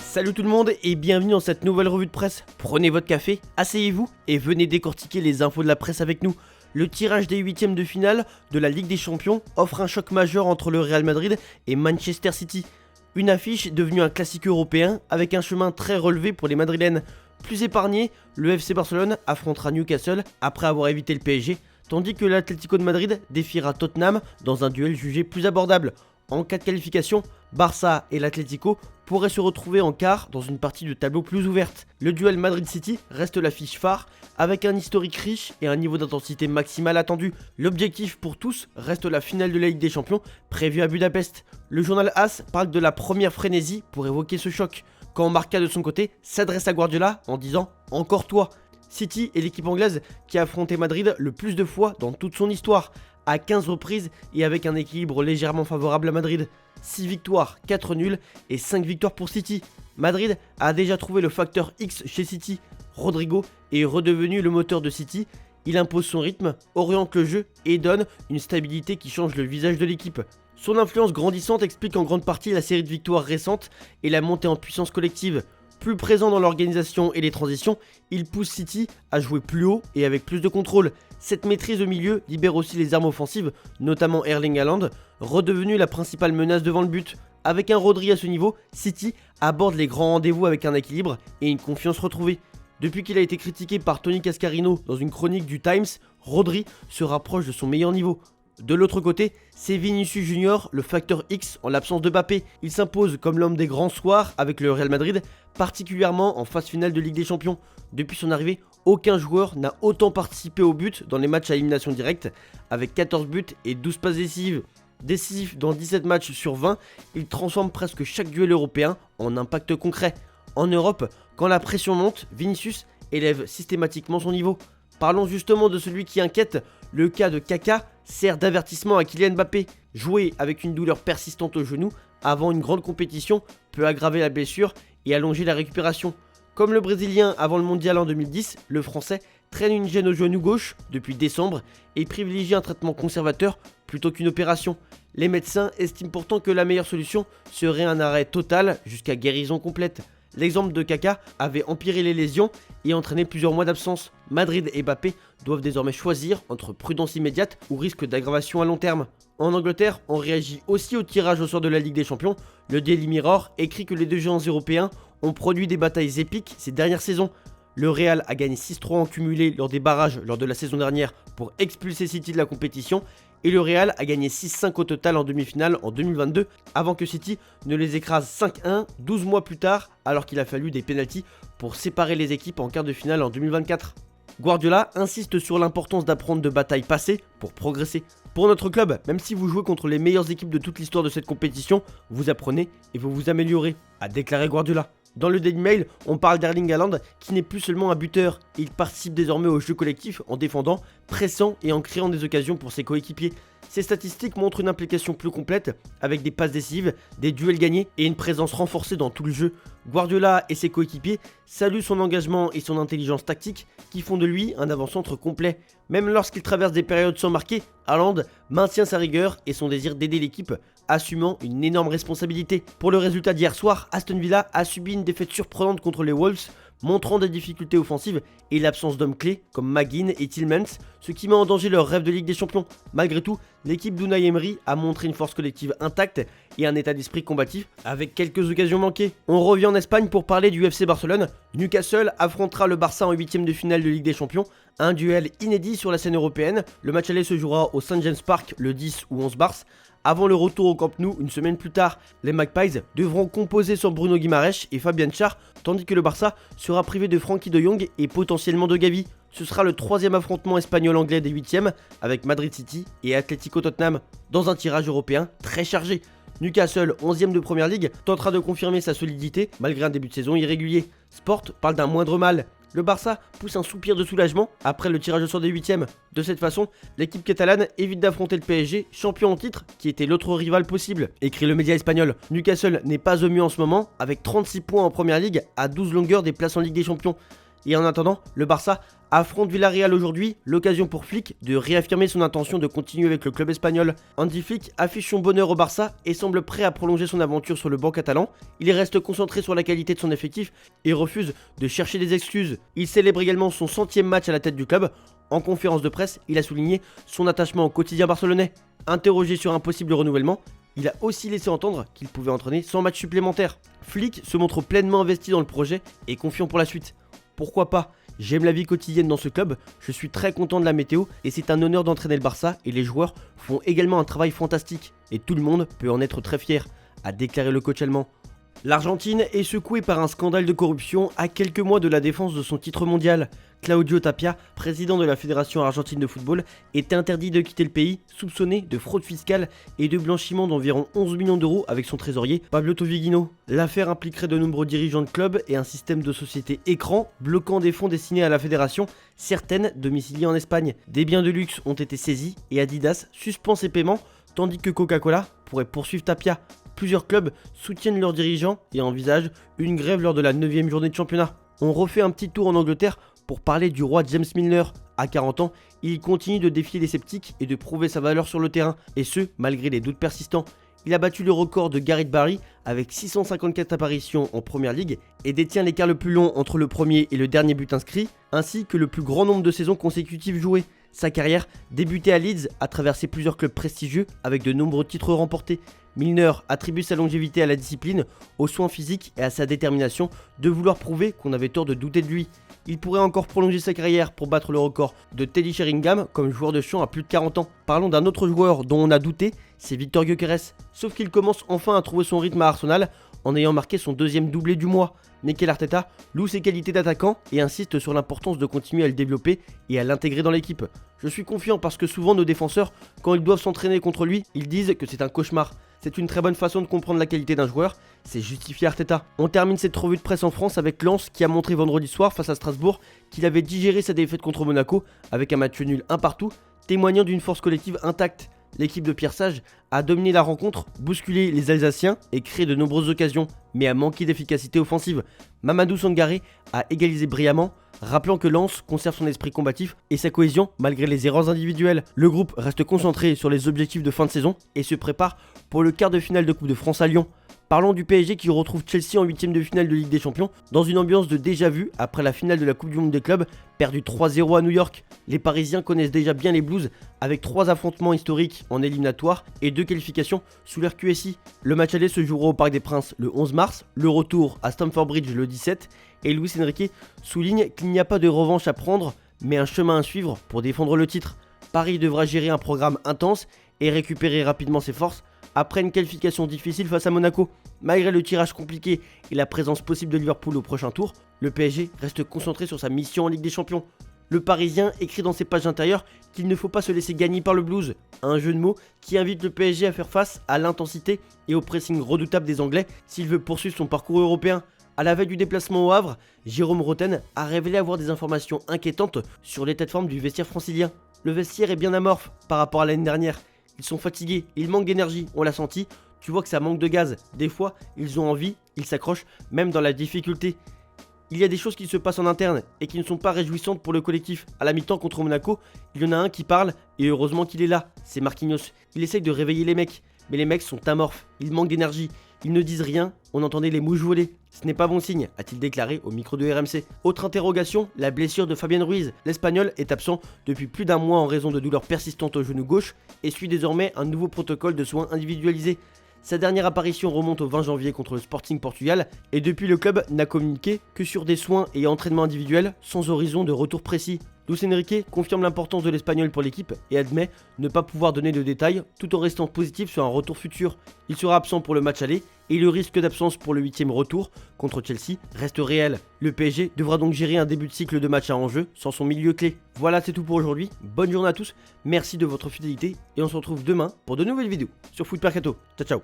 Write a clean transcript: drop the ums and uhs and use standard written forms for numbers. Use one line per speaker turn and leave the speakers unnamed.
Salut tout le monde et bienvenue dans cette nouvelle revue de presse. Prenez votre café, asseyez-vous et venez décortiquer les infos de la presse avec nous. Le tirage des huitièmes de finale de la Ligue des Champions offre un choc majeur entre le Real Madrid et Manchester City. Une affiche devenue un classique européen avec un chemin très relevé pour les Madrilènes. Plus épargné, le FC Barcelone affrontera Newcastle après avoir évité le PSG, tandis que l'Atlético de Madrid défiera Tottenham dans un duel jugé plus abordable. En cas de qualification, Barça et l'Atlético pourraient se retrouver en quart dans une partie de tableau plus ouverte. Le duel Madrid-City reste l'affiche phare avec un historique riche et un niveau d'intensité maximal attendu. L'objectif pour tous reste la finale de la Ligue des Champions prévue à Budapest. Le journal AS parle de la première frénésie pour évoquer ce choc, quand Marca de son côté s'adresse à Guardiola en disant « Encore toi ». City est l'équipe anglaise qui a affronté Madrid le plus de fois dans toute son histoire, à 15 reprises et avec un équilibre légèrement favorable à Madrid. 6 victoires, 4 nuls et 5 victoires pour City. Madrid a déjà trouvé le facteur X chez City. Rodrigo est redevenu le moteur de City. Il impose son rythme, oriente le jeu et donne une stabilité qui change le visage de l'équipe. Son influence grandissante explique en grande partie la série de victoires récentes et la montée en puissance collective. Plus présent dans l'organisation et les transitions, il pousse City à jouer plus haut et avec plus de contrôle. Cette maîtrise au milieu libère aussi les armes offensives, notamment Erling Haaland, redevenu la principale menace devant le but. Avec un Rodri à ce niveau, City aborde les grands rendez-vous avec un équilibre et une confiance retrouvée. Depuis qu'il a été critiqué par Tony Cascarino dans une chronique du Times, Rodri se rapproche de son meilleur niveau. De l'autre côté, c'est Vinicius Junior, le facteur X en l'absence de Mbappé. Il s'impose comme l'homme des grands soirs avec le Real Madrid, particulièrement en phase finale de Ligue des Champions. Depuis son arrivée, aucun joueur n'a autant participé au but dans les matchs à élimination directe, avec 14 buts et 12 passes décisives. Décisif dans 17 matchs sur 20, il transforme presque chaque duel européen en impact concret. En Europe, quand la pression monte, Vinicius élève systématiquement son niveau. Parlons justement de celui qui inquiète. Le cas de Kaka sert d'avertissement à Kylian Mbappé. Jouer avec une douleur persistante au genou avant une grande compétition peut aggraver la blessure et allonger la récupération. Comme le Brésilien avant le mondial en 2010, le Français traîne une gêne au genou gauche depuis décembre et privilégie un traitement conservateur plutôt qu'une opération. Les médecins estiment pourtant que la meilleure solution serait un arrêt total jusqu'à guérison complète. L'exemple de Kaka avait empiré les lésions et entraîné plusieurs mois d'absence. Madrid et Mbappé doivent désormais choisir entre prudence immédiate ou risque d'aggravation à long terme. En Angleterre, on réagit aussi au tirage au sort de la Ligue des Champions. Le Daily Mirror écrit que les deux géants européens ont produit des batailles épiques ces dernières saisons. Le Real a gagné 6-3 en cumulé lors des barrages lors de la saison dernière pour expulser City de la compétition. Et le Real a gagné 6-5 au total en demi-finale en 2022 avant que City ne les écrase 5-1 12 mois plus tard alors qu'il a fallu des pénaltys pour séparer les équipes en quart de finale en 2024. Guardiola insiste sur l'importance d'apprendre de batailles passées pour progresser. Pour notre club, même si vous jouez contre les meilleures équipes de toute l'histoire de cette compétition, vous apprenez et vous vous améliorez, a déclaré Guardiola. Dans le Daily Mail, on parle d'Erling Haaland qui n'est plus seulement un buteur, il participe désormais au jeu collectif en défendant, pressant et en créant des occasions pour ses coéquipiers. Ces statistiques montrent une implication plus complète, avec des passes décisives, des duels gagnés et une présence renforcée dans tout le jeu. Guardiola et ses coéquipiers saluent son engagement et son intelligence tactique qui font de lui un avant-centre complet. Même lorsqu'il traverse des périodes sans marquer, Haaland maintient sa rigueur et son désir d'aider l'équipe, assumant une énorme responsabilité. Pour le résultat d'hier soir, Aston Villa a subi une défaite surprenante contre les Wolves, montrant des difficultés offensives et l'absence d'hommes clés comme McGinn et Tielemans, ce qui met en danger leur rêve de Ligue des Champions. Malgré tout, l'équipe d'Unai Emery a montré une force collective intacte et un état d'esprit combatif avec quelques occasions manquées. On revient en Espagne pour parler du FC Barcelone. Newcastle affrontera le Barça en 8ème de finale de Ligue des Champions, un duel inédit sur la scène européenne. Le match aller se jouera au St James Park le 10 ou 11 mars. Avant le retour au Camp Nou une semaine plus tard, les Magpies devront composer sans Bruno Guimaraes et Fabian Schär, tandis que le Barça sera privé de Frenkie de Jong et potentiellement de Gavi. Ce sera le troisième affrontement espagnol-anglais des 8e avec Madrid City et Atlético Tottenham, dans un tirage européen très chargé. Newcastle, 11e de Première Ligue, tentera de confirmer sa solidité malgré un début de saison irrégulier. Sport parle d'un moindre mal. Le Barça pousse un soupir de soulagement après le tirage au sort des 8e. De cette façon, l'équipe catalane évite d'affronter le PSG, champion en titre, qui était l'autre rival possible, écrit le média espagnol. Newcastle n'est pas au mieux en ce moment, avec 36 points en Première Ligue à 12 longueurs des places en Ligue des Champions. Et en attendant, le Barça affronte Villarreal aujourd'hui, l'occasion pour Flick de réaffirmer son intention de continuer avec le club espagnol. Hansi Flick affiche son bonheur au Barça et semble prêt à prolonger son aventure sur le banc catalan. Il reste concentré sur la qualité de son effectif et refuse de chercher des excuses. Il célèbre également son 100e match à la tête du club. En conférence de presse, il a souligné son attachement au quotidien barcelonais. Interrogé sur un possible renouvellement, il a aussi laissé entendre qu'il pouvait entraîner 100 matchs supplémentaires. Flick se montre pleinement investi dans le projet et confiant pour la suite. Pourquoi pas? J'aime la vie quotidienne dans ce club, je suis très content de la météo et c'est un honneur d'entraîner le Barça et les joueurs font également un travail fantastique et tout le monde peut en être très fier, a déclaré le coach allemand. L'Argentine est secouée par un scandale de corruption à quelques mois de la défense de son titre mondial. Claudio Tapia, président de la Fédération argentine de football, est interdit de quitter le pays, soupçonné de fraude fiscale et de blanchiment d'environ 11 millions d'euros avec son trésorier Pablo Toviguino. L'affaire impliquerait de nombreux dirigeants de clubs et un système de société écran bloquant des fonds destinés à la fédération, certaines domiciliées en Espagne. Des biens de luxe ont été saisis et Adidas suspend ses paiements, tandis que Coca-Cola pourrait poursuivre Tapia. Plusieurs clubs soutiennent leurs dirigeants et envisagent une grève lors de la 9e journée de championnat. On refait un petit tour en Angleterre pour parler du roi James Milner. À 40 ans, il continue de défier les sceptiques et de prouver sa valeur sur le terrain, et ce, malgré les doutes persistants. Il a battu le record de Gareth Barry avec 654 apparitions en Première Ligue et détient l'écart le plus long entre le premier et le dernier but inscrit, ainsi que le plus grand nombre de saisons consécutives jouées. Sa carrière débutait à Leeds, a traversé plusieurs clubs prestigieux avec de nombreux titres remportés. Milner attribue sa longévité à la discipline, aux soins physiques et à sa détermination de vouloir prouver qu'on avait tort de douter de lui. Il pourrait encore prolonger sa carrière pour battre le record de Teddy Sheringham comme joueur de champ à plus de 40 ans. Parlons d'un autre joueur dont on a douté, c'est Víctor Gyökeres. Sauf qu'il commence enfin à trouver son rythme à Arsenal en ayant marqué son deuxième doublé du mois. Mikel Arteta loue ses qualités d'attaquant et insiste sur l'importance de continuer à le développer et à l'intégrer dans l'équipe. Je suis confiant parce que souvent nos défenseurs, quand ils doivent s'entraîner contre lui, ils disent que c'est un cauchemar. C'est une très bonne façon de comprendre la qualité d'un joueur, c'est justifié Arteta. On termine cette revue de presse en France avec Lens qui a montré vendredi soir face à Strasbourg qu'il avait digéré sa défaite contre Monaco avec un match nul 1 partout, témoignant d'une force collective intacte. L'équipe de Pierre Sage a dominé la rencontre, bousculé les Alsaciens et créé de nombreuses occasions, mais a manqué d'efficacité offensive. Mamadou Sangaré a égalisé brillamment, rappelant que Lens conserve son esprit combatif et sa cohésion malgré les erreurs individuelles. Le groupe reste concentré sur les objectifs de fin de saison et se prépare pour le quart de finale de Coupe de France à Lyon. Parlons du PSG qui retrouve Chelsea en 8ème de finale de Ligue des Champions dans une ambiance de déjà-vu après la finale de la Coupe du Monde des clubs perdue 3-0 à New York. Les Parisiens connaissent déjà bien les Blues avec 3 affrontements historiques en éliminatoire et 2 qualifications sous leur QSI. Le match aller se jouera au Parc des Princes le 11 mars, le retour à Stamford Bridge le 17 et Luis Enrique souligne qu'il n'y a pas de revanche à prendre mais un chemin à suivre pour défendre le titre. Paris devra gérer un programme intense et récupérer rapidement ses forces après une qualification difficile face à Monaco. Malgré le tirage compliqué et la présence possible de Liverpool au prochain tour, le PSG reste concentré sur sa mission en Ligue des Champions. Le Parisien écrit dans ses pages intérieures qu'il ne faut pas se laisser gagner par le blues, un jeu de mots qui invite le PSG à faire face à l'intensité et au pressing redoutable des Anglais s'il veut poursuivre son parcours européen. À la veille du déplacement au Havre, Jérôme Roten a révélé avoir des informations inquiétantes sur l'état de forme du vestiaire francilien. Le vestiaire est bien amorphe par rapport à l'année dernière. Ils sont fatigués, ils manquent d'énergie, on l'a senti, tu vois que ça manque de gaz. Des fois, ils ont envie, ils s'accrochent, même dans la difficulté. Il y a des choses qui se passent en interne et qui ne sont pas réjouissantes pour le collectif. À la mi-temps contre Monaco, il y en a un qui parle et heureusement qu'il est là, c'est Marquinhos. Il essaye de réveiller les mecs, mais les mecs sont amorphes, ils manquent d'énergie. Ils ne disent rien, on entendait les mouches voler. Ce n'est pas bon signe, a-t-il déclaré au micro de RMC. Autre interrogation, la blessure de Fabien Ruiz. L'Espagnol est absent depuis plus d'un mois en raison de douleurs persistantes au genou gauche et suit désormais un nouveau protocole de soins individualisés. Sa dernière apparition remonte au 20 janvier contre le Sporting Portugal et depuis le club n'a communiqué que sur des soins et entraînements individuels sans horizon de retour précis. Luis Enrique confirme l'importance de l'Espagnol pour l'équipe et admet ne pas pouvoir donner de détails tout en restant positif sur un retour futur. Il sera absent pour le match aller et le risque d'absence pour le 8e retour contre Chelsea reste réel. Le PSG devra donc gérer un début de cycle de match à enjeu sans son milieu clé. Voilà, c'est tout pour aujourd'hui. Bonne journée à tous, merci de votre fidélité et on se retrouve demain pour de nouvelles vidéos sur Foot Mercato. Ciao ciao.